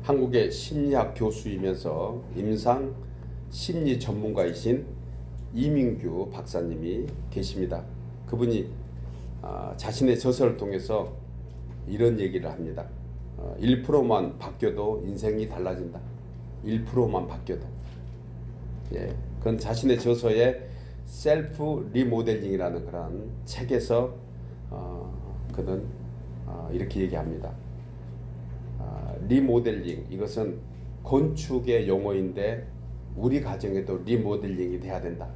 한국의 심리학 교수이면서 임상 심리 전문가이신 이민규 박사님이 계십니다. 그분이 자신의 저서를 통해서 이런 얘기를 합니다. 1%만 바뀌어도 인생이 달라진다. 1%만 바뀌어도. 예, 그건 자신의 저서에 셀프 리모델링이라는 그런 책에서 그는 이렇게 얘기합니다. 리모델링, 이것은 건축의 용어인데 우리 가정에도 리모델링이 돼야 된다.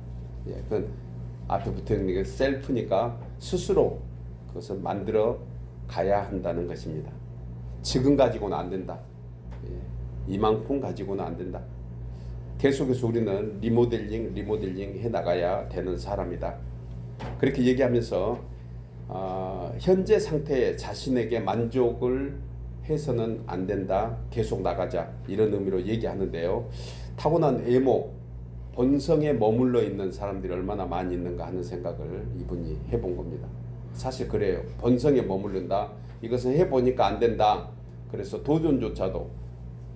예, 그건 앞에 붙어있는 게 셀프니까 스스로 그것을 만들어 가야 한다는 것입니다. 지금 가지고는 안 된다. 예, 이만큼 가지고는 안 된다. 계속해서 우리는 리모델링 해 나가야 되는 사람이다. 그렇게 얘기하면서 현재 상태에 자신에게 만족을 해서는 안 된다. 계속 나가자. 이런 의미로 얘기하는데요. 타고난 외모, 본성에 머물러 있는 사람들이 얼마나 많이 있는가 하는 생각을 이분이 해본 겁니다. 사실 그래요. 본성에 머무른다. 이것은 해보니까 안 된다. 그래서 도전조차도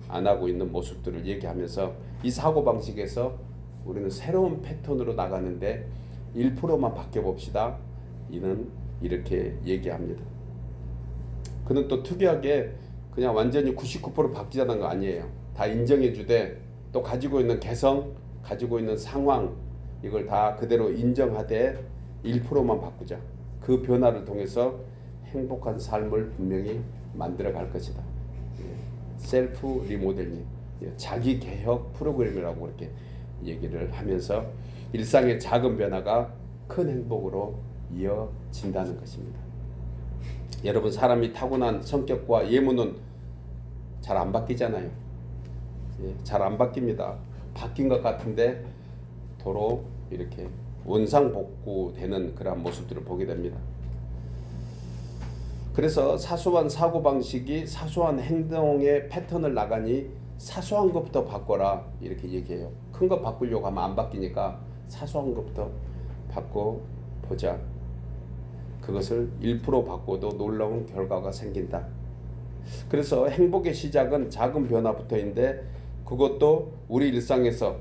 안 하고 있는 모습들을 얘기하면서 이 사고방식에서 우리는 새로운 패턴으로 나가는데 1%만 바뀌어봅시다. 이는 이렇게 얘기합니다. 그는 또 특이하게 그냥 완전히 99% 바뀌자는 거 아니에요. 다 인정해 주되 또 가지고 있는 개성, 가지고 있는 상황, 이걸 다 그대로 인정하되 1%만 바꾸자. 그 변화를 통해서 행복한 삶을 분명히 만들어 갈 것이다. 셀프 리모델링, 자기 개혁 프로그램이라고 그렇게 얘기를 하면서 일상의 작은 변화가 큰 행복으로 이어진다는 것입니다. 여러분, 사람이 타고난 성격과 예문은 잘 안 바뀌잖아요. 잘 안 바뀝니다. 바뀐 것 같은데 도로 이렇게 원상복구되는 그런 모습들을 보게 됩니다. 그래서 사소한 사고방식이 사소한 행동의 패턴을 나가니 사소한 것부터 바꿔라 이렇게 얘기해요. 큰 거 바꾸려고 하면 안 바뀌니까 사소한 것부터 바꿔보자. 그것을 1% 바꿔도 놀라운 결과가 생긴다. 그래서 행복의 시작은 작은 변화부터인데 그것도 우리 일상에서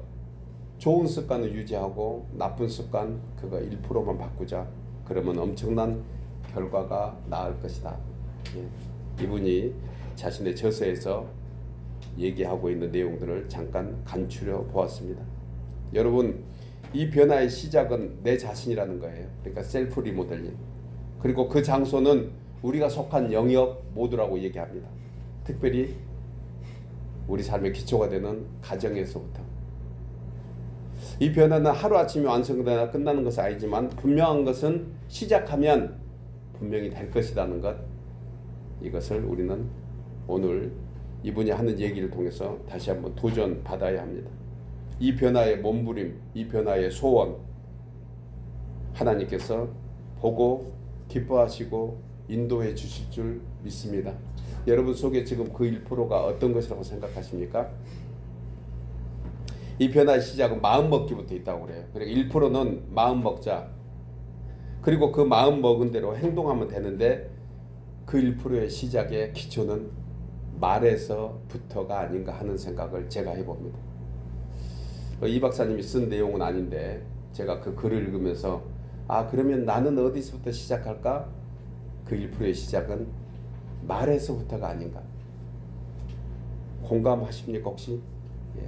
좋은 습관을 유지하고 나쁜 습관 그거 1%만 바꾸자. 그러면 엄청난 결과가 나을 것이다. 예. 이분이 자신의 저서에서 얘기하고 있는 내용들을 잠깐 간추려 보았습니다. 여러분, 이 변화의 시작은 내 자신이라는 거예요. 그러니까 셀프 리모델링. 그리고 그 장소는 우리가 속한 영역 모두라고 얘기합니다. 특별히 우리 삶의 기초가 되는 가정에서부터. 이 변화는 하루아침에 완성되거나 끝나는 것은 아니지만 분명한 것은 시작하면 분명히 될 것이라는 것, 이것을 우리는 오늘 이분이 하는 얘기를 통해서 다시 한번 도전받아야 합니다. 이 변화의 몸부림, 이 변화의 소원 하나님께서 보고 기뻐하시고 인도해 주실 줄 믿습니다. 여러분 속에 지금 그 1%가 어떤 것이라고 생각하십니까? 이 변화의 시작은 마음 먹기부터 있다고 그래요. 그러니까 1%는 마음 먹자. 그리고 그 마음 먹은 대로 행동하면 되는데 그 1%의 시작의 기초는 말에서부터가 아닌가 하는 생각을 제가 해봅니다. 이 박사님이 쓴 내용은 아닌데 제가 그 글을 읽으면서 그러면 나는 어디서부터 시작할까? 그 1%의 시작은 말에서부터가 아닌가. 공감하십니까 혹시? 예.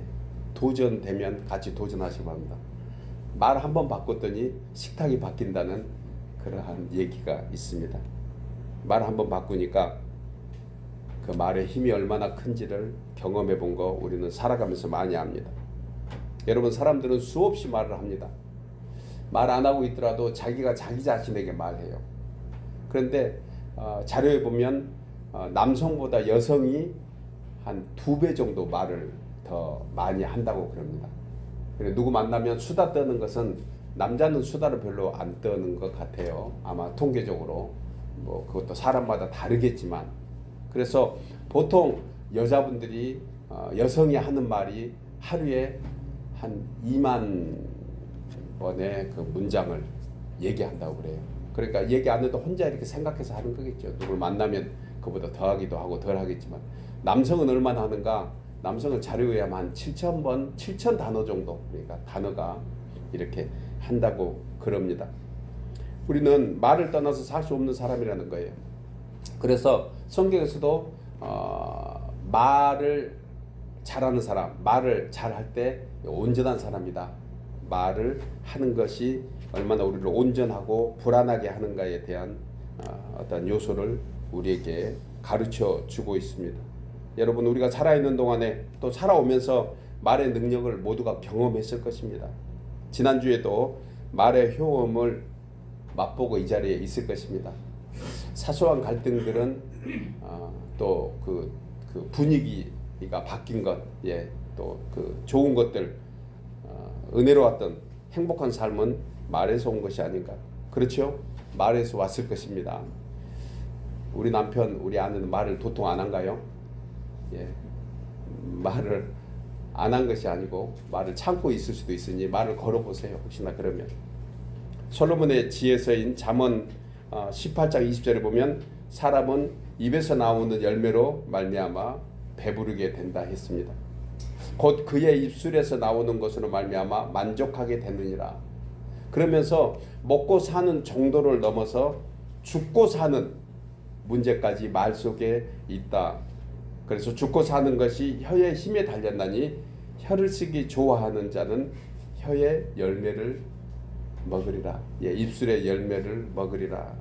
도전되면 같이 도전하시기 바랍니다. 말 한 번 바꿨더니 식탁이 바뀐다는 그러한 얘기가 있습니다. 말 한 번 바꾸니까 그 말의 힘이 얼마나 큰지를 경험해 본 거 우리는 살아가면서 많이 압니다. 여러분, 사람들은 수없이 말을 합니다. 말 안 하고 있더라도 자기가 자기 자신에게 말해요. 그런데 자료에 보면 남성보다 여성이 한 2배 정도 말을 더 많이 한다고 그럽니다. 그리고 누구 만나면 수다 떠는 것은 남자는 수다를 별로 안 떠는 것 같아요. 아마 통계적으로 뭐 그것도 사람마다 다르겠지만, 그래서 보통 여자분들이 여성이 하는 말이 하루에 한 2만 번의 그 문장을 얘기한다고 그래요. 그러니까 얘기 안 해도 혼자 이렇게 생각해서 하는 거겠죠. 누굴 만나면 그보다 더하기도 하고 덜 하겠지만 남성은 얼마나 하는가? 남성은 자료에 의하면 한 7,000번, 7,000 단어 정도, 그러니까 단어가 이렇게 한다고 그럽니다. 우리는 말을 떠나서 살 수 없는 사람이라는 거예요. 그래서 성경에서도 말을 잘하는 사람, 말을 잘할 때 온전한 사람이다. 말을 하는 것이 얼마나 우리를 온전하고 불안하게 하는가에 대한 어떤 요소를 우리에게 가르쳐 주고 있습니다. 여러분, 우리가 살아있는 동안에 또 살아오면서 말의 능력을 모두가 경험했을 것입니다. 지난주에도 말의 효험을 맛보고 이 자리에 있을 것입니다. 사소한 갈등들은 또 그 분위기가 바뀐 것, 또 그 좋은 것들, 은혜로웠던 행복한 삶은 말에서 온 것이 아닌가. 그렇죠? 말에서 왔을 것입니다. 우리 남편, 우리 아내는 말을 도통 안 한가요? 말을 안 한 것이 아니고 말을 참고 있을 수도 있으니 말을 걸어보세요. 혹시나 그러면. 솔로몬의 지혜서인 잠언 18장 20절에 보면 사람은 입에서 나오는 열매로 말미암아 배부르게 된다 했습니다. 곧 그의 입술에서 나오는 것으로 말미암아 만족하게 되느니라. 그러면서 먹고 사는 정도를 넘어서 죽고 사는 문제까지 말 속에 있다. 그래서 죽고 사는 것이 혀의 힘에 달렸나니 혀를 쓰기 좋아하는 자는 혀의 열매를 먹으리라. 입술의 열매를 먹으리라.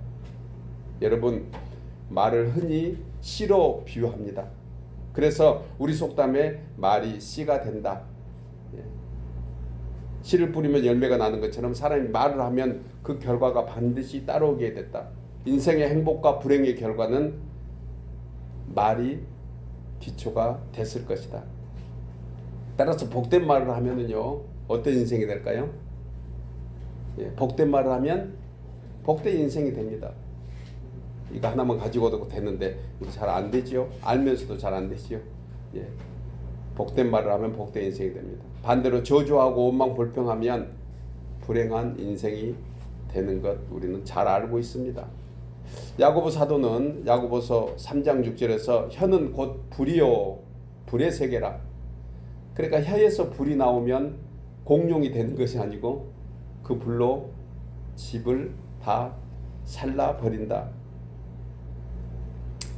여러분, 말을 흔히 씨로 비유합니다. 그래서 우리 속담에 말이 씨가 된다. 씨를 뿌리면 열매가 나는 것처럼 사람이 말을 하면 그 결과가 반드시 따라오게 됐다. 인생의 행복과 불행의 결과는 말이 기초가 됐을 것이다. 따라서 복된 말을 하면은요, 어떤 인생이 될까요? 복된 말을 하면 복된 인생이 됩니다. 이거 하나만 가지고도 됐는데 잘 안 되지요. 알면서도 잘 안 되지요. 복된 말을 하면 복된 인생이 됩니다. 반대로 저주하고 원망 불평하면 불행한 인생이 되는 것 우리는 잘 알고 있습니다. 야고보 사도는 야고보서 3장 6절에서 혀는 곧 불이요 불의 세계라. 그러니까 혀에서 불이 나오면 공룡이 되는 것이 아니고 그 불로 집을 다 살라 버린다.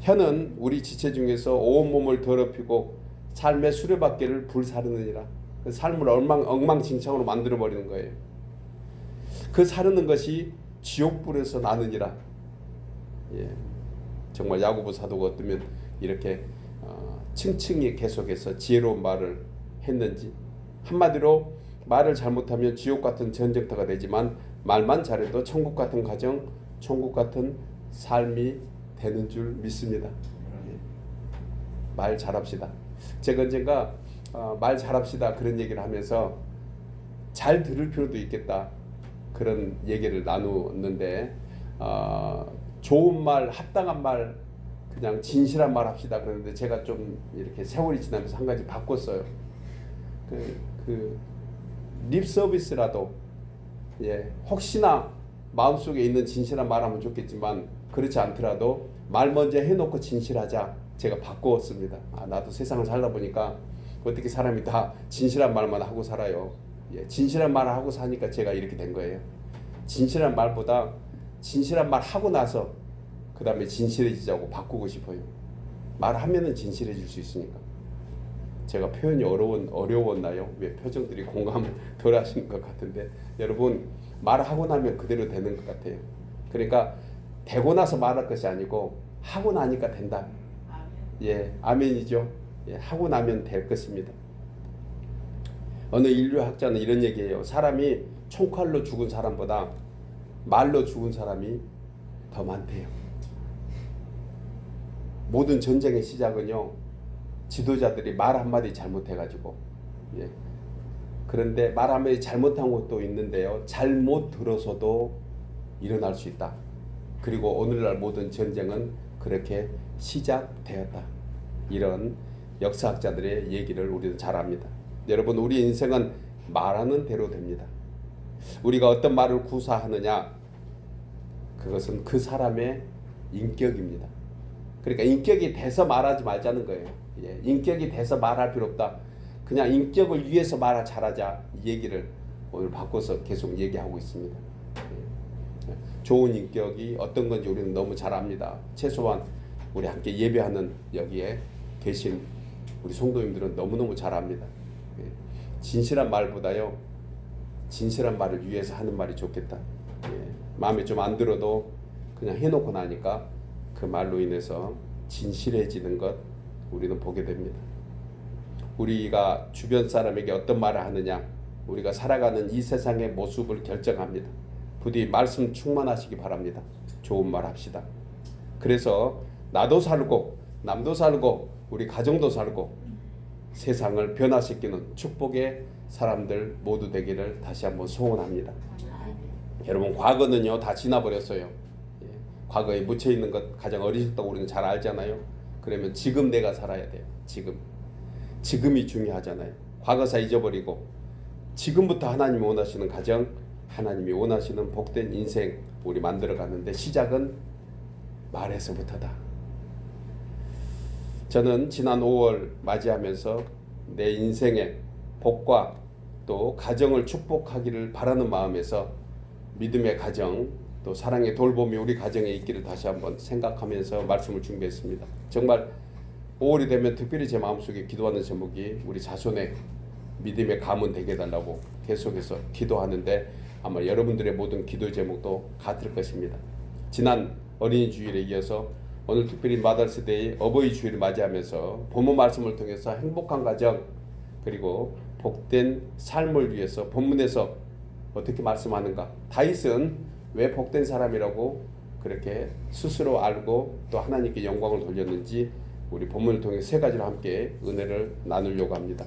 혀는 우리 지체 중에서 온몸을 더럽히고 삶의 수레바퀴를 불사르느니라. 그 삶을 엉망진창으로 만들어 버리는 거예요. 그 사르는 것이 지옥불에서 나느니라. 정말 야고보 사도가 어쩌면 이렇게 층층이 계속해서 지혜로운 말을 했는지. 한마디로 말을 잘못하면 지옥 같은 전쟁터가 되지만 말만 잘해도 천국 같은 가정, 천국 같은 삶이 되는 줄 믿습니다. 말 잘합시다. 제가 언젠가 말 잘합시다 그런 얘기를 하면서 잘 들을 필요도 있겠다 그런 얘기를 나누었는데 좋은 말, 합당한 말, 그냥 진실한 말 합시다 그러는데 제가 좀 이렇게 세월이 지나면서 한 가지 바꿨어요. 립 서비스라도 혹시나 마음속에 있는 진실한 말 하면 좋겠지만 그렇지 않더라도 말 먼저 해놓고 진실하자 제가 바꾸었습니다. 나도 세상을 살다 보니까 어떻게 사람이 다 진실한 말만 하고 살아요. 진실한 말을 하고 사니까 제가 이렇게 된 거예요. 진실한 말보다 진실한 말 하고 나서 그 다음에 진실해지자고 바꾸고 싶어요. 말하면은 진실해질 수 있으니까. 제가 표현이 어려웠나요? 왜 표정들이 공감을 덜 하시는 것 같은데 여러분 말하고 나면 그대로 되는 것 같아요. 그러니까 되고 나서 말할 것이 아니고 하고 나니까 된다. 아멘이죠. 하고 나면 될 것입니다. 어느 인류학자는 이런 얘기해요. 사람이 총칼로 죽은 사람보다 말로 죽은 사람이 더 많대요. 모든 전쟁의 시작은요, 지도자들이 말 한마디 잘못해가지고, 그런데 말 한마디 잘못한 것도 있는데요, 잘못 들어서도 일어날 수 있다. 그리고 오늘날 모든 전쟁은 그렇게 시작되었다. 이런 역사학자들의 얘기를 우리는 잘 압니다. 여러분, 우리 인생은 말하는 대로 됩니다. 우리가 어떤 말을 구사하느냐, 그것은 그 사람의 인격입니다. 그러니까 인격이 돼서 말하지 말자는 거예요. 예, 인격이 돼서 말할 필요 없다. 그냥 인격을 위해서 말 잘하자, 이 얘기를 오늘 바꿔서 계속 얘기하고 있습니다. 예, 좋은 인격이 어떤 건지 우리는 너무 잘 압니다. 최소한 우리 함께 예배하는 여기에 계신 우리 성도님들은 너무너무 잘 압니다. 예, 진실한 말보다요, 진실한 말을 위해서 하는 말이 좋겠다. 예, 마음에 좀 안 들어도 그냥 해놓고 나니까 그 말로 인해서 진실해지는 것 우리는 보게 됩니다. 우리가 주변 사람에게 어떤 말을 하느냐, 우리가 살아가는 이 세상의 모습을 결정합니다. 부디 말씀 충만하시기 바랍니다. 좋은 말 합시다. 그래서 나도 살고 남도 살고 우리 가정도 살고 세상을 변화시키는 축복의 사람들 모두 되기를 다시 한번 소원합니다. 여러분, 과거는요 다 지나버렸어요. 예, 과거에 묻혀있는 것 가장 어리석다고 우리는 잘 알잖아요. 그러면 지금 내가 살아야 돼요. 지금이 중요하잖아요. 과거사 잊어버리고 지금부터 하나님이 원하시는 가정, 하나님이 원하시는 복된 인생 우리 만들어가는데 시작은 말에서부터다. 저는 지난 5월 맞이하면서 내 인생의 복과 또 가정을 축복하기를 바라는 마음에서 믿음의 가정 또 사랑의 돌봄이 우리 가정에 있기를 다시 한번 생각하면서 말씀을 준비했습니다. 정말 5월이 되면 특별히 제 마음속에 기도하는 제목이 우리 자손의 믿음의 가문 되게 해달라고 계속해서 기도하는데 아마 여러분들의 모든 기도 제목도 같을 것입니다. 지난 어린이 주일에 이어서 오늘 특별히 마더스데이 어버이 주일을 맞이하면서 본문 말씀을 통해서 행복한 가정 그리고 복된 삶을 위해서 본문에서 어떻게 말씀하는가, 다윗은 왜 복된 사람이라고 그렇게 스스로 알고 또 하나님께 영광을 돌렸는지 우리 본문을 통해 세 가지로 함께 은혜를 나누려고 합니다.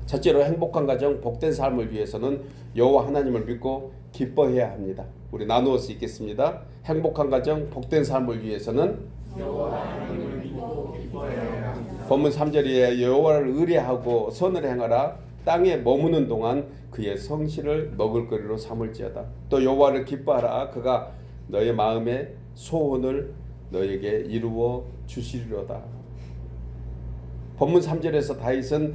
첫째로 행복한 가정, 복된 삶을 위해서는 여호와 하나님을 믿고 기뻐해야 합니다. 우리 나누어서 읽겠습니다. 행복한 가정, 복된 삶을 위해서는 여호와 하나님을 믿고 기뻐해야 합니다. 본문 3절에 여호와를 의뢰하고 선을 행하라. 땅에 머무는 동안 그의 성실을 먹을거리로 삼을지어다. 또 여호와를 기뻐하라. 그가 너의 마음의 소원을 너에게 이루어 주시리로다. 본문 3절에서 다윗은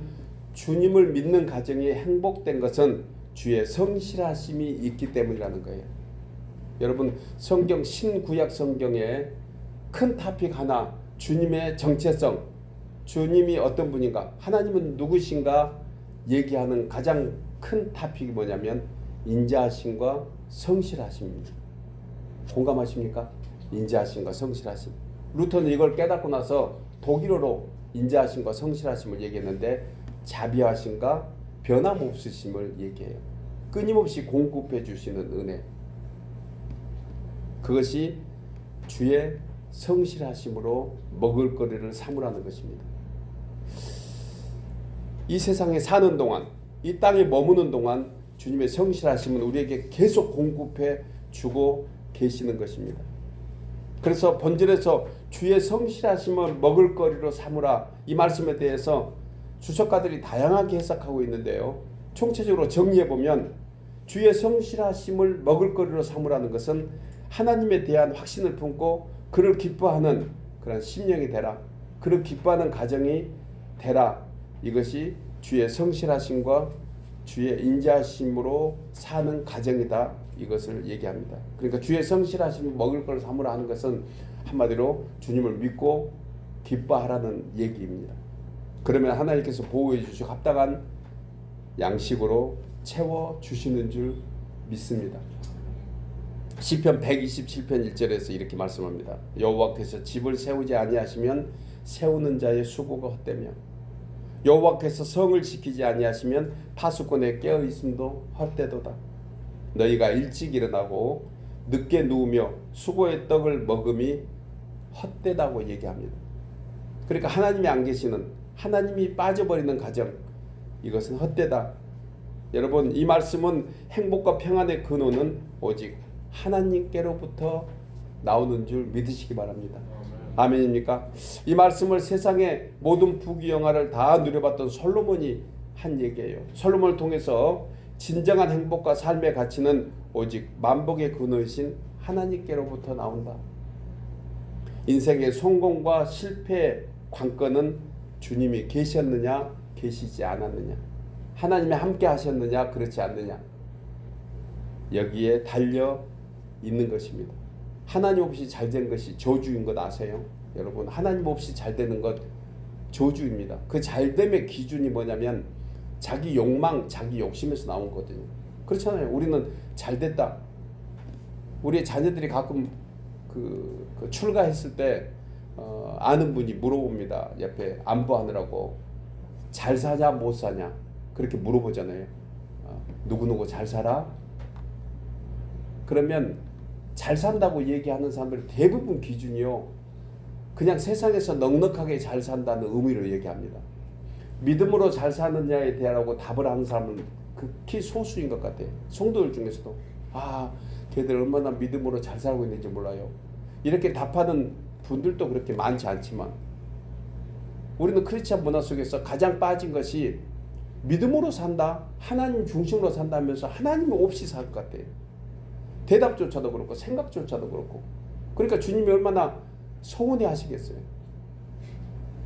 주님을 믿는 가정이 행복된 것은 주의 성실하심이 있기 때문이라는 거예요. 여러분, 성경 신구약 성경에 큰 토픽 하나, 주님의 정체성, 주님이 어떤 분인가, 하나님은 누구신가 얘기하는 가장 큰 토픽이 뭐냐면 인자하심과 성실하심입니다. 공감하십니까? 인자하심과 성실하심. 루터는 이걸 깨닫고 나서 독일어로 인자하심과 성실하심을 얘기했는데 자비하심과 변함없으심을 얘기해요. 끊임없이 공급해 주시는 은혜. 그것이 주의 성실하심으로 먹을거리를 삼으라는 것입니다. 이 세상에 사는 동안, 이 땅에 머무는 동안 주님의 성실하심은 우리에게 계속 공급해 주고 계시는 것입니다. 그래서 본절에서 주의 성실하심을 먹을거리로 삼으라, 이 말씀에 대해서 주석가들이 다양하게 해석하고 있는데요. 총체적으로 정리해보면 주의 성실하심을 먹을거리로 삼으라는 것은 하나님에 대한 확신을 품고 그를 기뻐하는 그런 심령이 되라, 그를 기뻐하는 가정이 되라. 이것이 주의 성실하심과 주의 인자하심으로 사는 가정이다, 이것을 얘기합니다. 그러니까 주의 성실하심을 먹을 걸 삼으라 하는 것은 한마디로 주님을 믿고 기뻐하라는 얘기입니다. 그러면 하나님께서 보호해 주시고 합당한 양식으로 채워주시는 줄 믿습니다. 시편 127편 1절에서 이렇게 말씀합니다. 여호와께서 집을 세우지 아니하시면 세우는 자의 수고가 헛되며 여호와께서 성을 지키지 아니하시면 파수꾼의 깨어있음도 헛되도다. 너희가 일찍 일어나고 늦게 누우며 수고의 떡을 먹음이 헛되다고 얘기합니다. 그러니까 하나님이 안 계시는, 하나님이 빠져버리는 가정, 이것은 헛되다. 여러분, 이 말씀은 행복과 평안의 근원은 오직 하나님께로부터 나오는 줄 믿으시기 바랍니다. 아멘입니까? 이 말씀을 세상의 모든 부귀영화를 다 누려봤던 솔로몬이 한 얘기예요. 솔로몬을 통해서 진정한 행복과 삶의 가치는 오직 만복의 근원이신 하나님께로부터 나온다. 인생의 성공과 실패의 관건은 주님이 계셨느냐 계시지 않았느냐, 하나님이 함께 하셨느냐 그렇지 않느냐, 여기에 달려 있는 것입니다. 하나님 없이 잘 된 것이 저주인 것 아세요? 여러분, 하나님 없이 잘 되는 것 저주입니다. 그 잘됨의 기준이 뭐냐면 자기 욕망, 자기 욕심에서 나온 거거든요. 그렇잖아요. 우리는 잘 됐다. 우리 자녀들이 가끔 그 출가했을 때 아는 분이 물어봅니다. 옆에 안부하느라고 잘 사냐 못 사냐 그렇게 물어보잖아요. 누구누구 잘 살아? 그러면 잘 산다고 얘기하는 사람들 대부분 기준이요, 그냥 세상에서 넉넉하게 잘 산다는 의미로 얘기합니다. 믿음으로 잘 사느냐에 대하고 답을 하는 사람은 극히 소수인 것 같아요. 성도들 중에서도 걔들 얼마나 믿음으로 잘 살고 있는지 몰라요. 이렇게 답하는 분들도 그렇게 많지 않지만, 우리는 크리스찬 문화 속에서 가장 빠진 것이 믿음으로 산다, 하나님 중심으로 산다면서 하나님 없이 살 것 같아요. 대답조차도 그렇고 생각조차도 그렇고. 그러니까 주님이 얼마나 서운해 하시겠어요.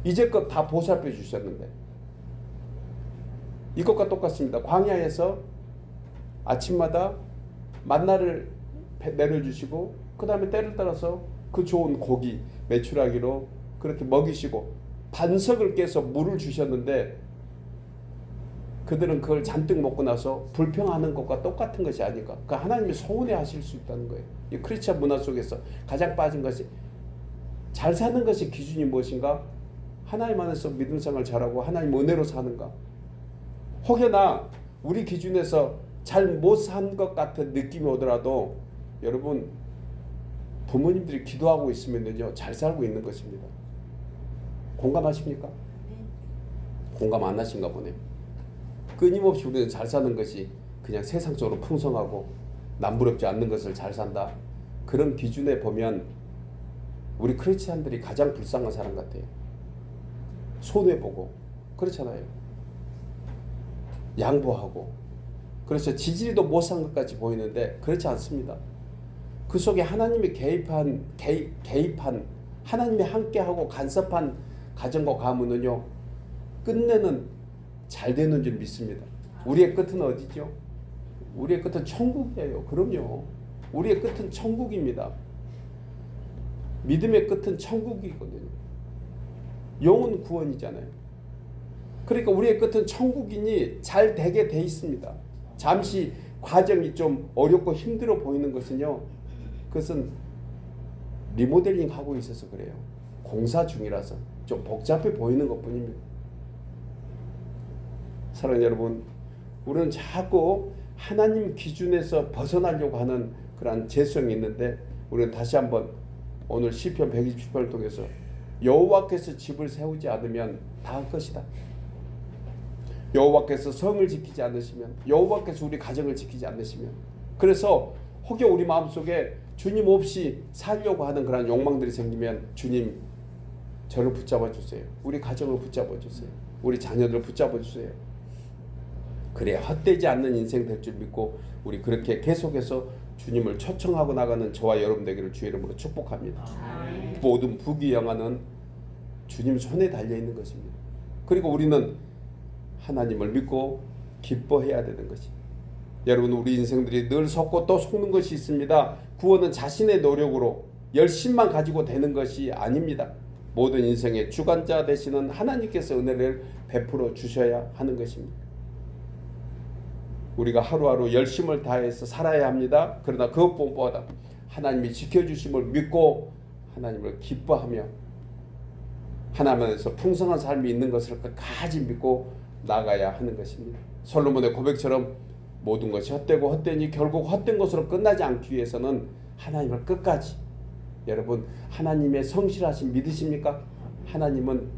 이제껏 다 보살펴 주셨는데. 이것과 똑같습니다. 광야에서 아침마다 만나를 내려주시고 그 다음에 때를 따라서 그 좋은 고기 메추라기로 그렇게 먹이시고 반석을 깨서 물을 주셨는데, 그들은 그걸 잔뜩 먹고 나서 불평하는 것과 똑같은 것이 아닌가. 그 하나님이 서운해 하실 수 있다는 거예요. 이 크리스찬 문화 속에서 가장 빠진 것이, 잘 사는 것이 기준이 무엇인가? 하나님 안에서 믿음 생활 잘하고 하나님 은혜로 사는가? 혹여나 우리 기준에서 잘 못 산 것 같은 느낌이 오더라도 여러분, 부모님들이 기도하고 있으면요 잘 살고 있는 것입니다. 공감하십니까? 공감 안 하신가 보네요. 끊임없이 우리는 잘 사는 것이 그냥 세상적으로 풍성하고 남부럽지 않는 것을 잘 산다, 그런 기준에 보면 우리 크리스찬들이 가장 불쌍한 사람 같아요. 손해보고 그렇잖아요. 양보하고, 그래서 지지리도 못 산 것까지 보이는데 그렇지 않습니다. 그 속에 하나님이 개입한 하나님이 함께하고 간섭한 가정과 가문은요 끝내는 잘 되는 줄 믿습니다. 우리의 끝은 어디죠? 우리의 끝은 천국이에요. 그럼요. 우리의 끝은 천국입니다. 믿음의 끝은 천국이거든요. 영혼 구원이잖아요. 그러니까 우리의 끝은 천국이니 잘 되게 돼 있습니다. 잠시 과정이 좀 어렵고 힘들어 보이는 것은요, 그것은 리모델링 하고 있어서 그래요. 공사 중이라서 좀 복잡해 보이는 것뿐입니다. 사랑하는 여러분, 우리는 자꾸 하나님 기준에서 벗어나려고 하는 그런 재성이 있는데, 우리는 다시 한번 오늘 시편 128을 통해서 여호와께서 집을 세우지 않으면 다 할 것이다. 여호와께서 성을 지키지 않으시면, 여호와께서 우리 가정을 지키지 않으시면, 그래서 혹여 우리 마음속에 주님 없이 살려고 하는 그런 욕망들이 생기면, 주님 저를 붙잡아 주세요. 우리 가정을 붙잡아 주세요. 우리 자녀들을 붙잡아 주세요. 그래 헛되지 않는 인생 될 줄 믿고 우리 그렇게 계속해서 주님을 초청하고 나가는 저와 여러분 되기를 주의 이름으로 축복합니다. 모든 부귀 영화는 주님 손에 달려있는 것입니다. 그리고 우리는 하나님을 믿고 기뻐해야 되는 것이, 여러분 우리 인생들이 늘 속고 또 속는 것이 있습니다. 구원은 자신의 노력으로 열심만 가지고 되는 것이 아닙니다. 모든 인생의 주관자 되시는 하나님께서 은혜를 베풀어 주셔야 하는 것입니다. 우리가 하루하루 열심을 다해서 살아야 합니다. 그러나 그것보다 하나님이 지켜주심을 믿고 하나님을 기뻐하며 하나님 안에서 풍성한 삶이 있는 것을 끝까지 믿고 나가야 하는 것입니다. 솔로몬의 고백처럼 모든 것이 헛되고 헛되니 결국 헛된 것으로 끝나지 않기 위해서는 하나님을 끝까지, 여러분 하나님의 성실하심 믿으십니까? 하나님은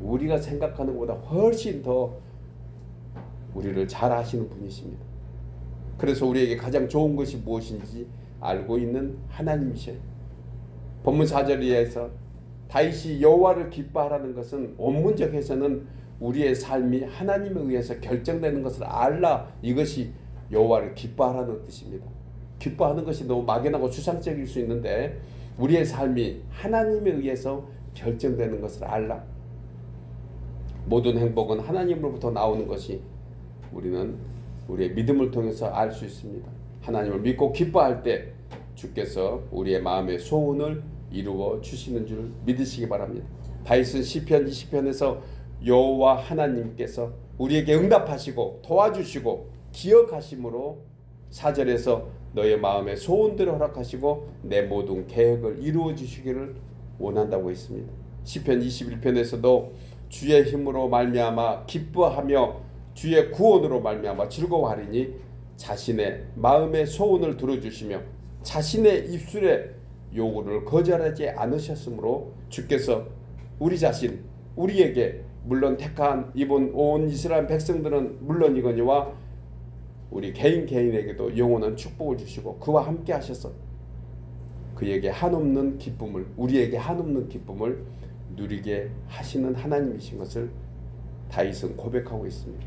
우리가 생각하는 것보다 훨씬 더 우리를 잘 아시는 분이십니다. 그래서 우리에게 가장 좋은 것이 무엇인지 알고 있는 하나님이셔요. 본문 4절에서 다윗이 여호와를 기뻐하라는 것은 원문적 해석은 우리의 삶이 하나님에 의해서 결정되는 것을 알라, 이것이 여호와를 기뻐하라는 뜻입니다. 기뻐하는 것이 너무 막연하고 추상적일 수 있는데 우리의 삶이 하나님에 의해서 결정되는 것을 알라. 모든 행복은 하나님으로부터 나오는 것이 우리는 우리의 믿음을 통해서 알 수 있습니다. 하나님을 믿고 기뻐할 때 주께서 우리의 마음의 소원을 이루어 주시는 줄 믿으시기 바랍니다. 다윗은 시편 20편에서 여호와 하나님께서 우리에게 응답하시고 도와주시고 기억하심으로 4절에서 너의 마음의 소원대로 허락하시고 내 모든 계획을 이루어 주시기를 원한다고 했습니다. 시편 21편에서도 주의 힘으로 말미암아 기뻐하며 주의 구원으로 말미암아 즐거워하리니 자신의 마음의 소원을 들어주시며 자신의 입술의 요구를 거절하지 않으셨으므로 주께서 우리 자신 우리에게 물론 택한 이번 온 이스라엘 백성들은 물론이거니와 우리 개인에게도 영원한 축복을 주시고 그와 함께 하셔서 그에게 한없는 기쁨을 우리에게 한없는 기쁨을 누리게 하시는 하나님이신 것을 다윗은 고백하고 있습니다.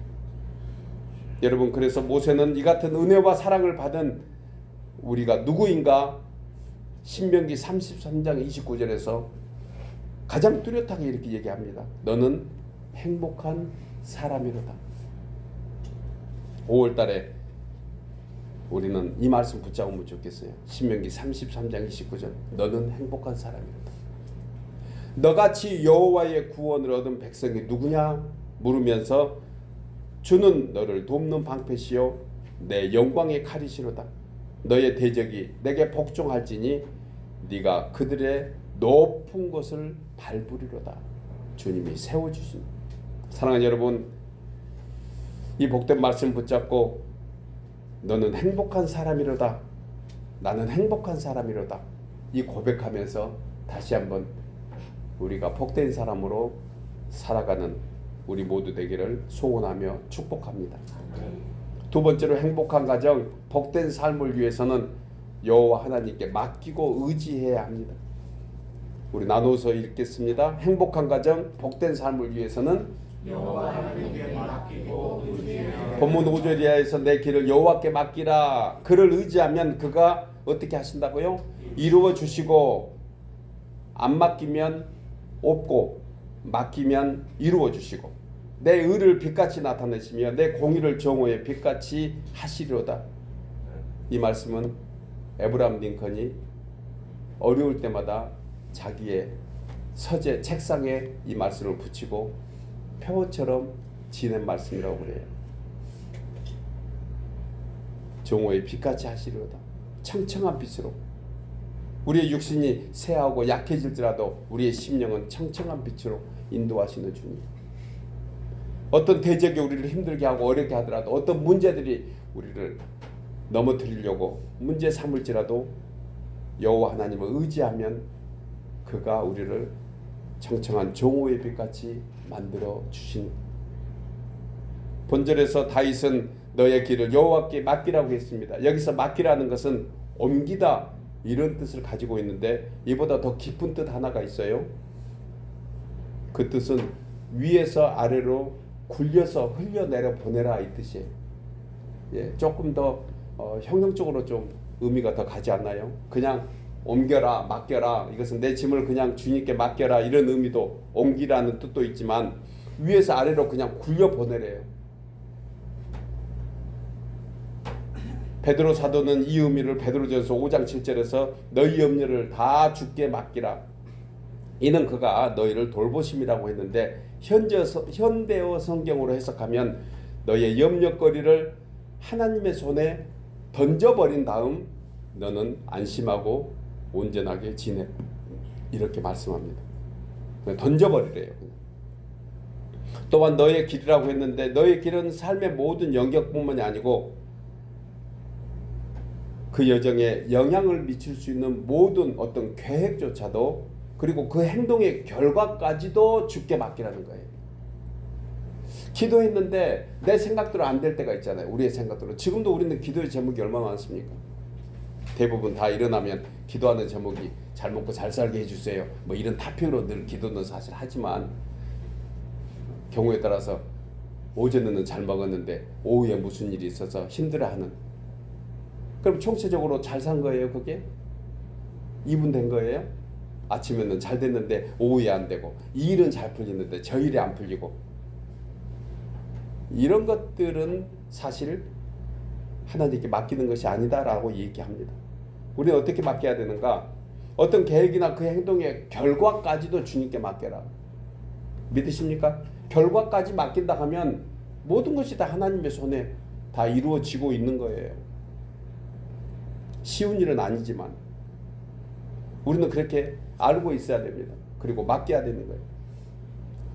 여러분, 그래서 모세는 이 같은 은혜와 사랑을 받은 우리가 누구인가? 신명기 33장 29절에서 가장 뚜렷하게 이렇게 얘기합니다. 너는 행복한 사람이로다. 5월달에 우리는 이 말씀 붙잡으면 좋겠어요. 신명기 33장 29절 너는 행복한 사람이로다. 너같이 여호와의 구원을 얻은 백성이 누구냐 물으면서 주는 너를 돕는 방패시요 내 영광의 칼이시로다. 너의 대적이 내게 복종할지니 네가 그들의 높은 곳을 밟으리로다. 주님이 세워주신. 사랑하는 여러분, 이 복된 말씀 붙잡고 너는 행복한 사람이로다. 나는 행복한 사람이로다. 이 고백하면서 다시 한번 우리가 복된 사람으로 살아가는 우리 모두 되기를 소원하며 축복합니다. 두 번째로 행복한 가정, 복된 삶을 위해서는 여호와 하나님께 맡기고 의지해야 합니다. 우리 나눠서 읽겠습니다. 행복한 가정, 복된 삶을 위해서는 여호와 하나님께 맡기고 의지해야. 본문 5절 이하에서 내 길을 여호와께 맡기라. 그를 의지하면 그가 어떻게 하신다고요? 이루어 주시고 안 맡기면 없고 맡기면 이루어 주시고 내 의를 빛같이 나타내시며 내 공의를 정오에 빛같이 하시리로다. 이 말씀은 에브라함 링컨이 어려울 때마다 자기의 서재 책상에 이 말씀을 붙이고 표처럼 지낸 말씀이라고 그래요. 정오에 빛같이 하시리로다. 청청한 빛으로 우리의 육신이 쇠하고 약해질지라도 우리의 심령은 청청한 빛으로 인도하시는 주님. 어떤 대적이 우리를 힘들게 하고 어렵게 하더라도 어떤 문제들이 우리를 넘어뜨리려고 문제 삼을지라도 여호와 하나님을 의지하면 그가 우리를 청청한 정오의 빛같이 만들어 주신. 본절에서 다윗은 너의 길을 여호와께 맡기라고 했습니다. 여기서 맡기라는 것은 옮기다 이런 뜻을 가지고 있는데 이보다 더 깊은 뜻 하나가 있어요. 그 뜻은 위에서 아래로 굴려서 흘려내려 보내라 이 뜻이에요. 예, 조금 더 형용적으로 좀 의미가 더 가지 않나요? 그냥 옮겨라, 맡겨라, 이것은 내 짐을 그냥 주님께 맡겨라 이런 의미도 옮기라는 뜻도 있지만 위에서 아래로 그냥 굴려 보내래요. 베드로 사도는 이 의미를 베드로전서 5장 7절에서 너희 염려를 다 주께 맡기라. 이는 그가 너희를 돌보심이라고 했는데 현대어 성경으로 해석하면 너의 염려거리를 하나님의 손에 던져버린 다음 너는 안심하고 온전하게 지내. 이렇게 말씀합니다. 던져버리래요. 또한 너의 길이라고 했는데 너의 길은 삶의 모든 영역뿐만이 아니고 그 여정에 영향을 미칠 수 있는 모든 어떤 계획조차도 그리고 그 행동의 결과까지도 주께 맡기라는 거예요. 기도했는데 내 생각대로 안 될 때가 있잖아요. 우리의 생각대로. 지금도 우리는 기도의 제목이 얼마나 많습니까? 대부분 다 일어나면 기도하는 제목이 잘 먹고 잘 살게 해주세요. 뭐 이런 타핑으로 늘 기도는 사실 하지만 경우에 따라서 오전에는 잘 먹었는데 오후에 무슨 일이 있어서 힘들어하는. 그럼 총체적으로 잘 산 거예요, 그게? 2분 된 거예요? 아침에는 잘 됐는데 오후에 안 되고, 이 일은 잘 풀리는데 저 일이 안 풀리고, 이런 것들은 사실 하나님께 맡기는 것이 아니다라고 얘기합니다. 우리는 어떻게 맡겨야 되는가? 어떤 계획이나 그 행동의 결과까지도 주님께 맡겨라. 믿으십니까? 결과까지 맡긴다 하면 모든 것이 다 하나님의 손에 다 이루어지고 있는 거예요. 쉬운 일은 아니지만 우리는 그렇게 알고 있어야 됩니다. 그리고 맡겨야 되는 거예요.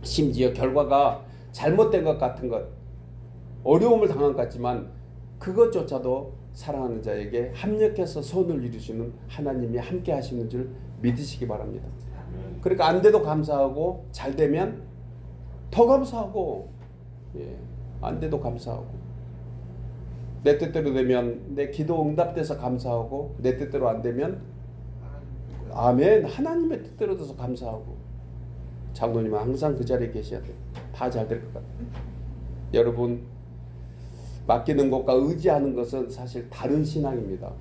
심지어 결과가 잘못된 것 같은 것, 어려움을 당한 것 같지만 그것조차도 사랑하는 자에게 합력해서 선을 이루시는 하나님이 함께 하시는 줄 믿으시기 바랍니다. 그러니까 안 돼도 감사하고, 잘 되면 더 감사하고, 안 돼도 감사하고, 내 뜻대로 되면 내 기도 응답돼서 감사하고, 내 뜻대로 안 되면 아멘, 하나님의 뜻대로 돼서 감사하고. 장로님은 항상 그 자리에 계셔야 돼요. 다 잘 될 것 같아요. 여러분, 맡기는 것과 의지하는 것은 사실 다른 신앙입니다.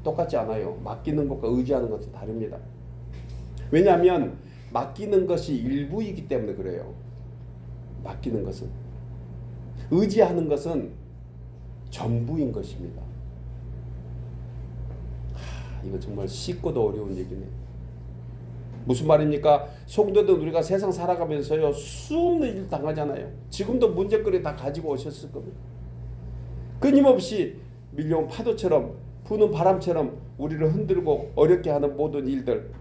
똑같지 않아요. 맡기는 것과 의지하는 것은 다릅니다. 왜냐하면 맡기는 것이 일부이기 때문에 그래요. 맡기는 것은. 의지하는 것은 전부인 것입니다. 이거 정말 쉽고도 어려운 얘기네. 무슨 말입니까? 성도들 우리가 세상 살아가면서요, 수없는 일 당하잖아요. 지금도 문제거리 다 가지고 오셨을 겁니다. 끊임없이 밀려온 파도처럼, 부는 바람처럼 우리를 흔들고 어렵게 하는 모든 일들,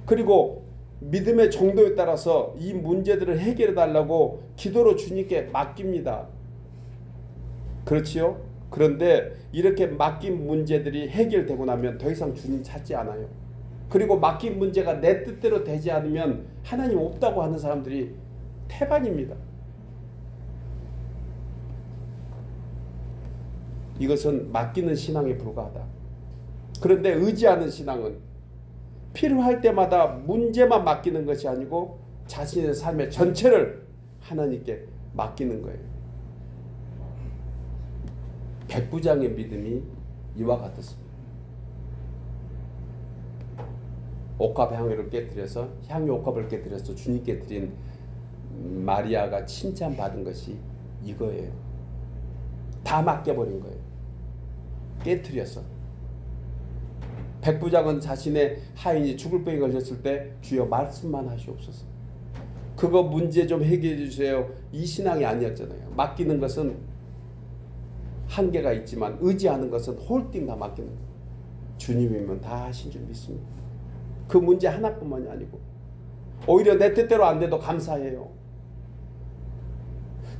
그리고 믿음의 정도에 따라서 이 문제들을 해결해 달라고 기도로 주님께 맡깁니다. 그렇지요? 그런데 이렇게 맡긴 문제들이 해결되고 나면 더 이상 주님 찾지 않아요. 그리고 맡긴 문제가 내 뜻대로 되지 않으면 하나님 없다고 하는 사람들이 태반입니다. 이것은 맡기는 신앙에 불과하다. 그런데 의지하는 신앙은 필요할 때마다 문제만 맡기는 것이 아니고 자신의 삶의 전체를 하나님께 맡기는 거예요. 백부장의 믿음이 이와 같았습니다. 옥합 향유를 깨뜨려서, 향유 옥합을 깨뜨려서 주님께 드린 마리아가 칭찬받은 것이 이거예요. 다 맡겨버린 거예요. 깨뜨려서. 백부장은 자신의 하인이 죽을 병에 걸렸을 때 주여 말씀만 하시옵소서. 그거 문제 좀 해결해 주세요. 이 신앙이 아니었잖아요. 맡기는 것은 한계가 있지만 의지하는 것은 홀딩 다 맡기는 거예요. 주님이면 다 하신 줄 믿습니다. 그 문제 하나뿐만이 아니고 오히려 내 뜻대로 안 돼도 감사해요.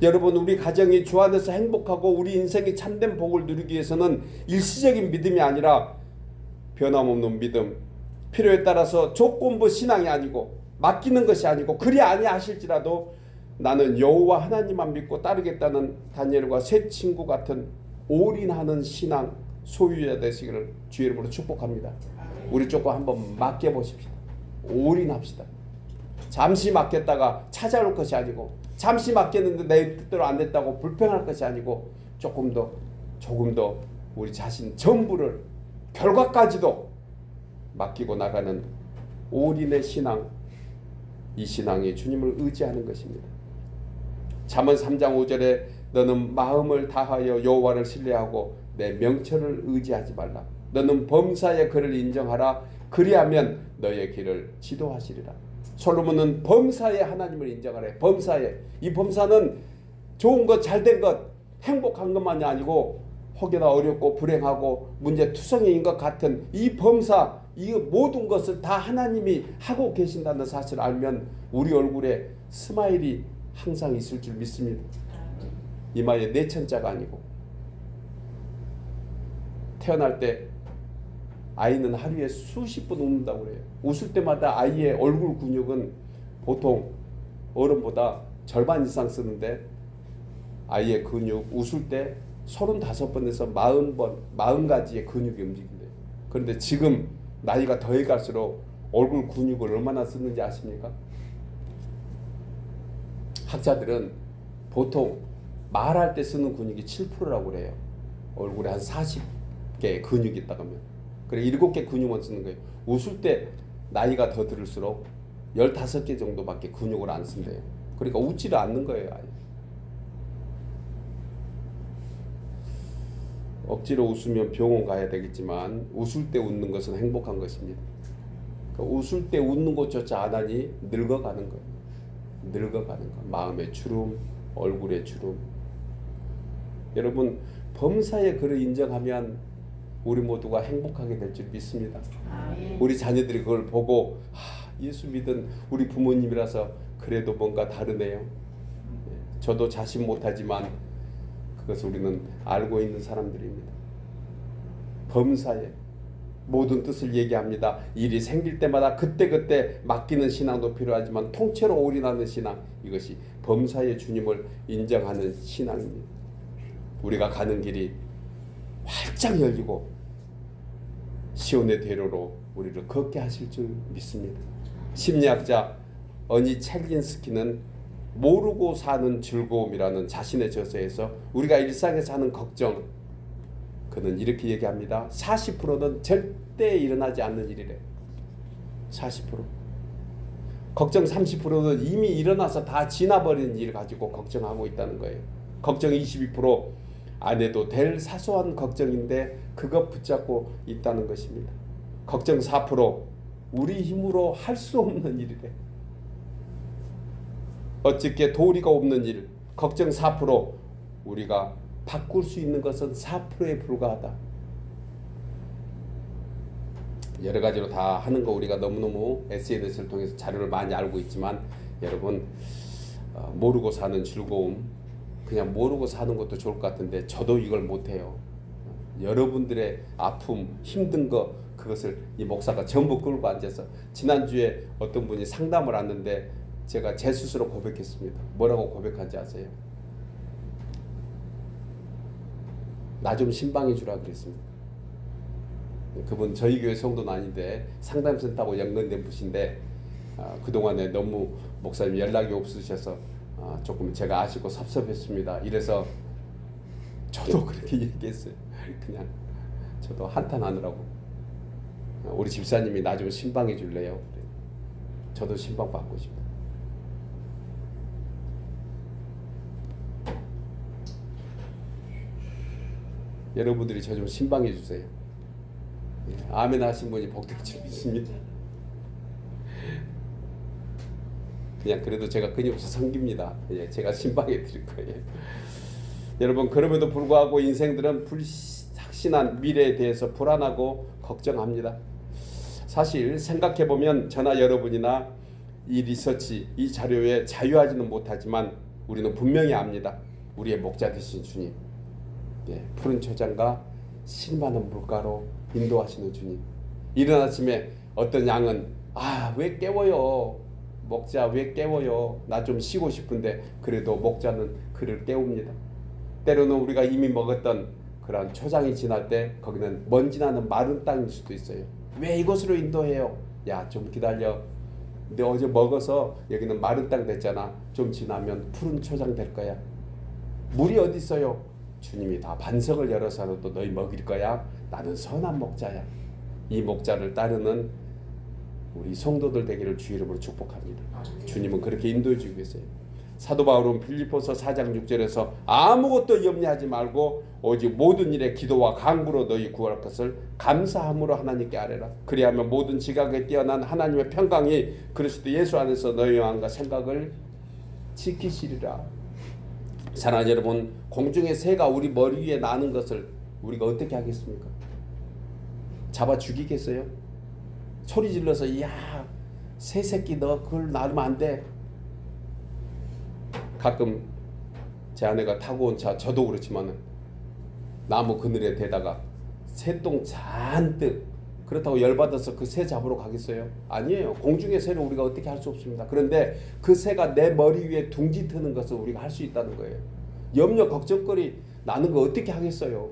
여러분, 우리 가정이 주 안에서 행복하고 우리 인생이 참된 복을 누리기 위해서는 일시적인 믿음이 아니라 변함없는 믿음, 필요에 따라서 조건부 신앙이 아니고 맡기는 것이 아니고 그리 아니하실지라도 나는 여호와 하나님만 믿고 따르겠다는 다니엘과 세 친구 같은 올인하는 신앙 소유자 되시기를 주의 이름으로 축복합니다. 우리 조금 한번 맡겨보십시다. 올인합시다. 잠시 맡겼다가 찾아올 것이 아니고, 잠시 맡겼는데 내 뜻대로 안 됐다고 불평할 것이 아니고, 조금 더 우리 자신 전부를, 결과까지도 맡기고 나가는 올인의 신앙, 이 신앙이 주님을 의지하는 것입니다. 잠언 3장 5절에 너는 마음을 다하여 여호와를 신뢰하고 내 명철을 의지하지 말라. 너는 범사의 그를 인정하라. 그리하면 너의 길을 지도하시리라. 솔로몬은 범사의 하나님을 인정하래. 범사의. 이 범사는 좋은 것, 잘된 것, 행복한 것만이 아니고 혹여나 어렵고 불행하고 문제투성이인 것 같은 이 범사, 이 모든 것을 다 하나님이 하고 계신다는 사실을 알면 우리 얼굴에 스마일이 항상 있을 줄 믿습니다. 이마에 내천자가 아니고. 태어날 때 아이는 하루에 수십 번 웃는다고 그래요. 웃을 때마다 아이의 얼굴 근육은 보통 어른보다 절반 이상 쓰는데 아이의 근육 웃을 때 35번에서 40번, 40가지의 근육이 움직인대요. 그런데 지금 나이가 더해 갈수록 얼굴 근육을 얼마나 쓰는지 아십니까? 학자들은 보통 말할 때 쓰는 근육이 7%라고 그래요. 얼굴에 한 40개의 근육이 있다고 하면. 그래 7개 근육만 쓰는 거예요. 웃을 때 나이가 더 들을수록 15개 정도밖에 근육을 안 쓴대요. 그러니까 웃지를 않는 거예요. 아예. 억지로 웃으면 병원 가야 되겠지만 웃을 때 웃는 것은 행복한 것입니다. 그러니까 웃을 때 웃는 것조차 안 하니 늙어가는 거예요. 늙어가는 거. 마음의 주름, 얼굴의 주름. 여러분 범사에 그를 인정하면 우리 모두가 행복하게 될 줄 믿습니다. 우리 자녀들이 그걸 보고 예수 믿은 우리 부모님이라서 그래도 뭔가 다르네요. 저도 자신 못하지만 그것을 우리는 알고 있는 사람들입니다. 범사에 모든 뜻을 얘기합니다. 일이 생길 때마다 그때그때 맡기는 신앙도 필요하지만 통째로 올인하는 신앙, 이것이 범사의 주님을 인정하는 신앙입니다. 우리가 가는 길이 활짝 열리고 시온의 대로로 우리를 걷게 하실 줄 믿습니다. 심리학자 어니 첼린스키는 모르고 사는 즐거움이라는 자신의 저서에서 우리가 일상에서 하는 걱정, 그는 이렇게 얘기합니다. 40%는 절대 일어나지 않는 일이래. 40%. 걱정 30%는 이미 일어나서 다 지나버린 일 가지고 걱정하고 있다는 거예요. 걱정 22% 안 해도 될 사소한 걱정인데 그것 붙잡고 있다는 것입니다. 걱정 4% 우리 힘으로 할 수 없는 일이래. 어떻게 도리가 없는 일. 걱정 4% 우리가 바꿀 수 있는 것은 4%에 불과하다. 여러 가지로 다 하는 거 우리가 너무너무 SNS를 통해서 자료를 많이 알고 있지만 여러분 모르고 사는 즐거움, 그냥 모르고 사는 것도 좋을 것 같은데 저도 이걸 못해요. 여러분들의 아픔, 힘든 거 그것을 이 목사가 전부 끌고 앉아서 지난주에 어떤 분이 상담을 왔는데 제가 제 스스로 고백했습니다. 뭐라고 고백한지 아세요? 나 좀 신방해 주라 그랬습니다. 그분 저희 교회 성도는 아닌데 상담센터하고 연관된 분인데 그동안에 너무 목사님 연락이 없으셔서 조금 제가 아쉽고 섭섭했습니다. 이래서 저도 그렇게 얘기했어요. 그냥 저도 한탄하느라고 우리 집사님이 나 좀 신방해 줄래요? 저도 신방 받고 싶다. 여러분들이 저 좀 신방해 주세요. 아멘 하신 분이 복될 줄 믿습니다. 그냥 그래도 제가 끊임없이 섬깁니다. 제가 신방해 드릴 거예요. 여러분 그럼에도 불구하고 인생들은 불확실한 미래에 대해서 불안하고 걱정합니다. 사실 생각해보면 저나 여러분이나 이 리서치, 이 자료에 자유하지는 못하지만 우리는 분명히 압니다. 우리의 목자 되신 주님, 푸른 초장과 실만한 물가로 인도하시는 주님. 이른 아침에 어떤 양은 왜 깨워요? 목자 왜 깨워요? 나 좀 쉬고 싶은데 그래도 목자는 그를 깨웁니다. 때로는 우리가 이미 먹었던 그런 초장이 지날 때 거기는 먼지 나는 마른 땅일 수도 있어요. 왜 이곳으로 인도해요? 야, 좀 기다려. 너 어제 먹어서 여기는 마른 땅 됐잖아. 좀 지나면 푸른 초장 될 거야. 물이 어디 있어요? 주님이 다 반석을 열어서라도 너희 먹일 거야. 나는 선한 목자야. 이 목자를 따르는 우리 성도들 되기를 주 이름으로 축복합니다. 주님은 그렇게 인도해 주고 계세요. 사도 바울은 빌립보서 4장 6절에서 아무것도 염려하지 말고 오직 모든 일에 기도와 간구로 너희 구할 것을 감사함으로 하나님께 아뢰라. 그리하면 모든 지각에 뛰어난 하나님의 평강이 그리스도 예수 안에서 너희 마음과 생각을 지키시리라. 사랑하는 여러분, 공중의 새가 우리 머리 위에 나는 것을 우리가 어떻게 하겠습니까? 잡아 죽이겠어요? 소리 질러서 야, 새 새끼 너 그걸 나르면 안 돼. 가끔 제 아내가 타고 온 차, 저도 그렇지만은 나무 그늘에 대다가 새똥 잔뜩, 그렇다고 열받아서 그 새 잡으러 가겠어요? 아니에요. 공중의 새를 우리가 어떻게 할 수 없습니다. 그런데 그 새가 내 머리 위에 둥지 트는 것을 우리가 할 수 있다는 거예요. 염려 걱정거리 나는 거 어떻게 하겠어요?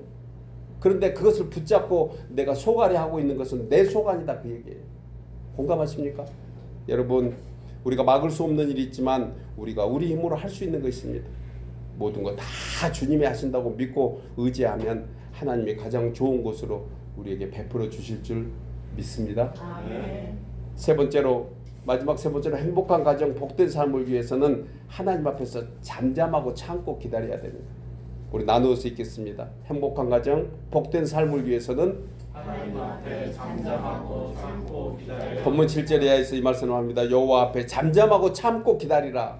그런데 그것을 붙잡고 내가 소갈이 하고 있는 것은 내 소관이다, 그 얘기예요. 공감하십니까? 여러분, 우리가 막을 수 없는 일이 있지만 우리가 우리 힘으로 할 수 있는 거 있습니다. 모든 거 다 주님이 하신다고 믿고 의지하면 하나님이 가장 좋은 곳으로 우리에게 베풀어 주실 줄 믿습니다. 아멘. 세 번째로, 마지막 세 번째로, 행복한 가정, 복된 삶을 위해서는 하나님 앞에서 잠잠하고 참고 기다려야 됩니다. 우리 나누어서 읽겠습니다. 행복한 가정, 복된 삶을 위해서는 하나님 앞에 잠잠하고 참고 기다려. 본문 7절 이하에서 이 말씀을 합니다. 여호와 앞에 잠잠하고 참고 기다리라.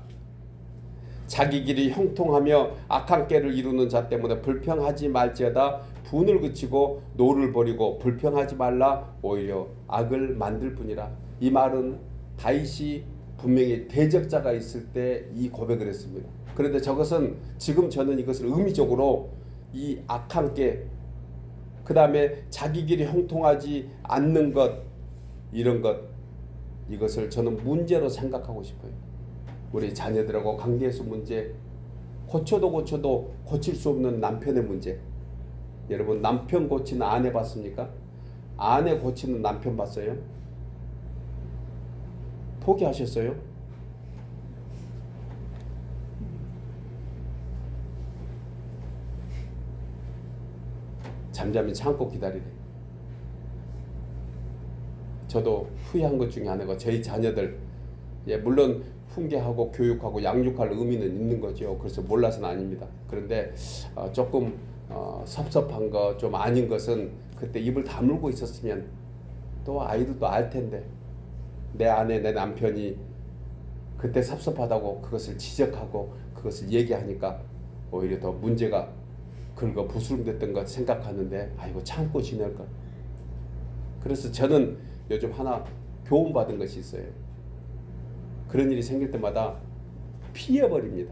자기 길이 형통하며 악한 꾀를 이루는 자 때문에 불평하지 말지어다. 분을 그치고 노를 버리고 불평하지 말라. 오히려 악을 만들 뿐이라. 이 말은 다윗이 분명히 대적자가 있을 때 이 고백을 했습니다. 그런데 저것은 지금 저는 이것을 의미적으로 이 악한 꾀, 그 다음에 자기 길이 형통하지 않는 것, 이런 것, 이것을 저는 문제로 생각하고 싶어요. 우리 자녀들하고 관계에서 문제, 고쳐도 고칠 수 없는 남편의 문제. 여러분, 남편 고치는 아내 봤습니까? 아내 고치는 남편 봤어요? 포기하셨어요? 잠잠히 참고 기다리래. 저도 후회한 것 중에 하나가 저희 자녀들, 물론 훈계하고 교육하고 양육할 의미는 있는 거죠. 그래서 몰라서는 아닙니다. 그런데 조금 섭섭한 거, 좀 아닌 것은 그때 입을 다물고 있었으면 또 아이들도 알 텐데, 내 아내, 내 남편이 그때 섭섭하다고 그것을 지적하고 그것을 얘기하니까 오히려 더 문제가 긁어 부스럼됐던 것 생각하는데, 아이고 참고 지낼 것. 그래서 저는 요즘 하나 교훈받은 것이 있어요. 그런 일이 생길 때마다 피해버립니다.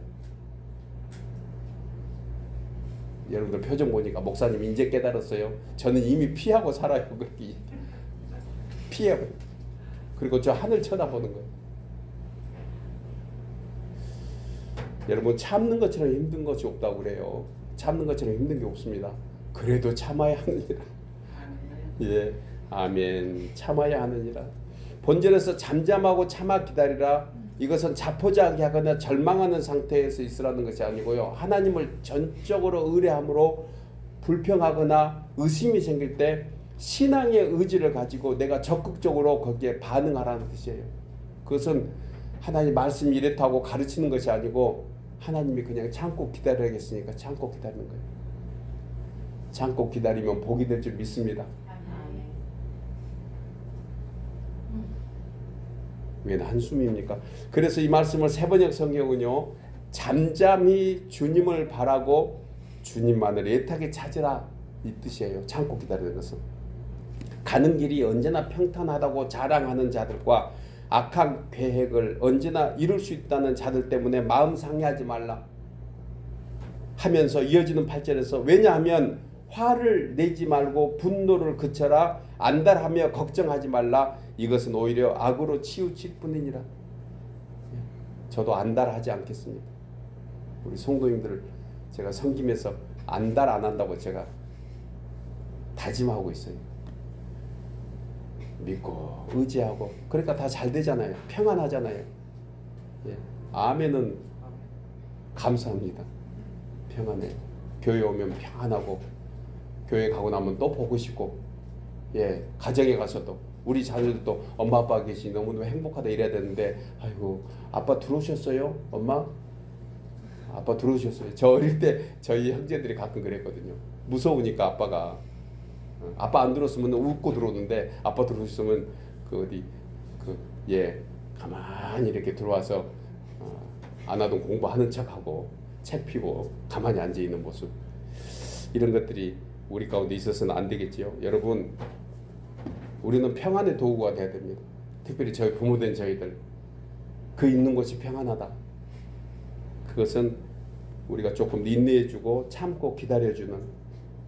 여러분들 표정 보니까 목사님 이제 깨달았어요. 저는 이미 피하고 살아요. 그렇게 피해버려. 그리고 저 하늘 쳐다보는 거예요. 여러분, 참는 것처럼 힘든 것이 없다고 그래요. 참는 것처럼 힘든 게 없습니다. 그래도 참아야 하느니라. 예, 아멘. 참아야 하느니라. 본절에서 잠잠하고 참아 기다리라. 이것은 자포자기하거나 절망하는 상태에서 있으라는 것이 아니고요. 하나님을 전적으로 의뢰함으로 불평하거나 의심이 생길 때 신앙의 의지를 가지고 내가 적극적으로 거기에 반응하라는 뜻이에요. 그것은 하나님 말씀이 이렇다고 가르치는 것이 아니고 하나님이 그냥 참고 기다려야겠으니까 참고 기다리는 거예요. 참고 기다리면 복이 될 줄 믿습니다. 왜 한숨입니까? 그래서 이 말씀을 세번역 성경은요, 잠잠히 주님을 바라고 주님만을 애타게 찾으라, 이 뜻이에요. 참고 기다리는 것은 가는 길이 언제나 평탄하다고 자랑하는 자들과 악한 계획을 언제나 이룰 수 있다는 자들 때문에 마음 상해하지 말라 하면서 이어지는 8절에서 왜냐하면 화를 내지 말고 분노를 그쳐라. 안달하며 걱정하지 말라. 이것은 오히려 악으로 치우칠 뿐이니라. 저도 안달하지 않겠습니다. 우리 성도님들을 제가 섬기면서 안달 안 한다고 제가 다짐하고 있어요. 믿고 의지하고 그러니까 다 잘 되잖아요. 평안하잖아요. 예. 아멘은 감사합니다. 평안해요. 교회 오면 평안하고 교회 가고 나면 또 보고 싶고, 예, 가정에 가서도 우리 자녀들도 엄마 아빠 계시 너무너무 행복하다 이래야 되는데, 아이고 아빠 들어오셨어요? 엄마? 아빠 들어오셨어요? 저 어릴 때 저희 형제들이 가끔 그랬거든요. 무서우니까 아빠가, 아빠 안 들었으면 웃고 들어오는데 아빠 들어오셨으면 가만히 이렇게 들어와서 안하던 공부하는 척하고 책 피고 가만히 앉아 있는 모습, 이런 것들이 우리 가운데 있어서는 안 되겠지요. 여러분, 우리는 평안의 도구가 돼야 됩니다. 특별히 저희 부모된 저희들, 그 있는 곳이 평안하다. 그것은 우리가 조금 인내해주고 참고 기다려주는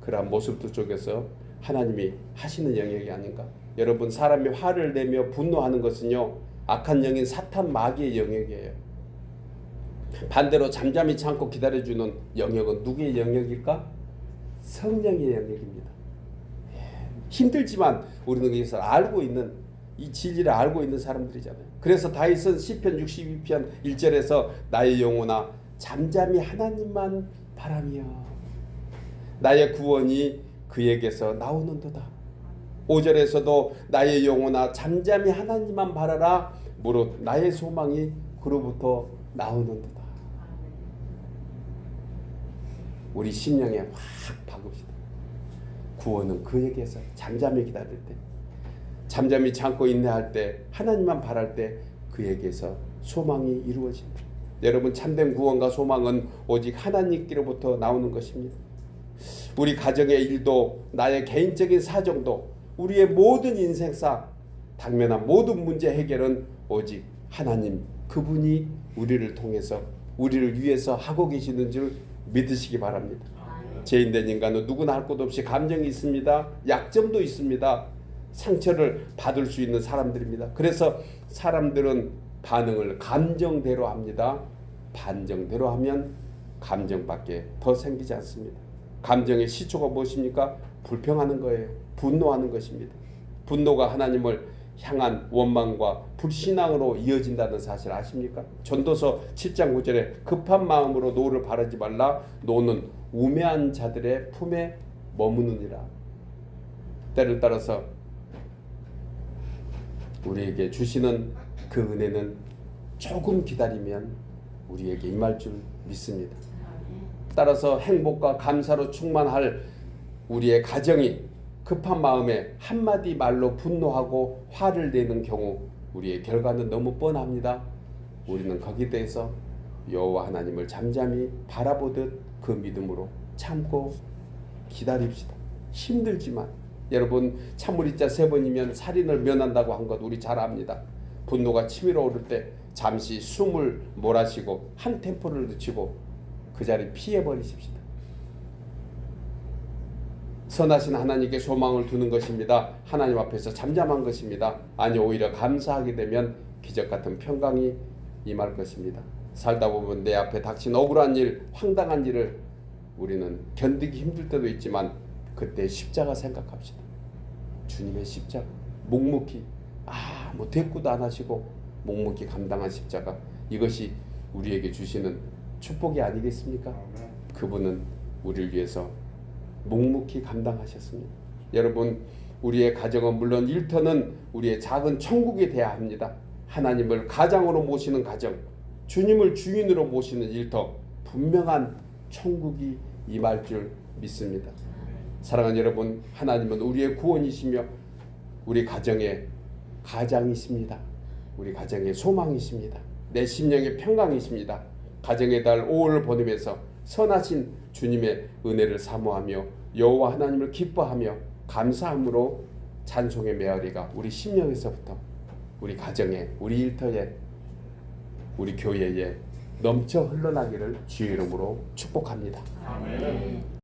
그러한 모습들 쪽에서 하나님이 하시는 영역이 아닌가. 여러분, 사람이 화를 내며 분노하는 것은요, 악한 영인 사탄 마귀의 영역이에요. 반대로 잠잠히 참고 기다려주는 영역은 누구의 영역일까? 성령의 영역입니다. 힘들지만 우리는 이것을 알고 있는, 이 진리를 알고 있는 사람들이잖아요. 그래서 다윗은 시편 62편 1절에서 나의 영혼아 잠잠히 하나님만 바라며 나의 구원이 그에게서 나오는도다. 5절에서도 나의 영혼아 잠잠히 하나님만 바라라 무릇 나의 소망이 그로부터 나오는도다. 우리 심령에 확 박읍시다. 구원은 그에게서 잠잠히 기다릴 때, 잠잠히 참고 인내할 때, 하나님만 바랄 때 그에게서 소망이 이루어진다. 여러분, 참된 구원과 소망은 오직 하나님께로부터 나오는 것입니다. 우리 가정의 일도, 나의 개인적인 사정도, 우리의 모든 인생사, 당면한 모든 문제 해결은 오직 하나님, 그분이 우리를 통해서, 우리를 위해서 하고 계시는 줄 믿으시기 바랍니다. 죄인된 인간은 누구나 할 것 없이 감정이 있습니다. 약점도 있습니다. 상처를 받을 수 있는 사람들입니다. 그래서 사람들은 반응을 감정대로 합니다. 반정대로 하면 감정밖에 더 생기지 않습니다. 감정의 시초가 무엇입니까? 불평하는 거예요. 분노하는 것입니다. 분노가 하나님을 향한 원망과 불신앙으로 이어진다는 사실 아십니까? 전도서 7장 9절에 급한 마음으로 노를 바라지 말라. 노는 우매한 자들의 품에 머무느니라. 때를 따라서 우리에게 주시는 그 은혜는 조금 기다리면 우리에게 임할 줄 믿습니다. 따라서 행복과 감사로 충만할 우리의 가정이 급한 마음에 한마디 말로 분노하고 화를 내는 경우 우리의 결과는 너무 뻔합니다. 우리는 거기에 대해서 여호와 하나님을 잠잠히 바라보듯 그 믿음으로 참고 기다립시다. 힘들지만 여러분, 참으리자 3번이면 살인을 면한다고 한 것 우리 잘 압니다. 분노가 치밀어 오를 때 잠시 숨을 몰아쉬고 한 템포를 늦추고 그 자리 피해버리십시다. 선하신 하나님께 소망을 두는 것입니다. 하나님 앞에서 잠잠한 것입니다. 아니, 오히려 감사하게 되면 기적같은 평강이 임할 것입니다. 살다 보면 내 앞에 닥친 억울한 일, 황당한 일을 우리는 견디기 힘들 때도 있지만 그때 십자가 생각합시다. 주님의 십자가, 묵묵히 뭐 대꾸도 안 하시고 묵묵히 감당한 십자가, 이것이 우리에게 주시는 축복이 아니겠습니까? 그분은 우리를 위해서 묵묵히 감당하셨습니다. 여러분, 우리의 가정은 물론 일터는 우리의 작은 천국이 되어야 합니다. 하나님을 가장으로 모시는 가정, 주님을 주인으로 모시는 일터, 분명한 천국이 임할 줄 믿습니다. 사랑하는 여러분, 하나님은 우리의 구원이시며 우리 가정의 가장이십니다. 우리 가정의 소망이십니다. 내 심령의 평강이십니다. 가정의 달 5월을 보내면서 선하신 주님의 은혜를 사모하며 여호와 하나님을 기뻐하며 감사함으로 찬송의 메아리가 우리 심령에서부터 우리 가정에, 우리 일터에, 우리 교회에 넘쳐 흘러나기를 주의 이름으로 축복합니다. 아멘.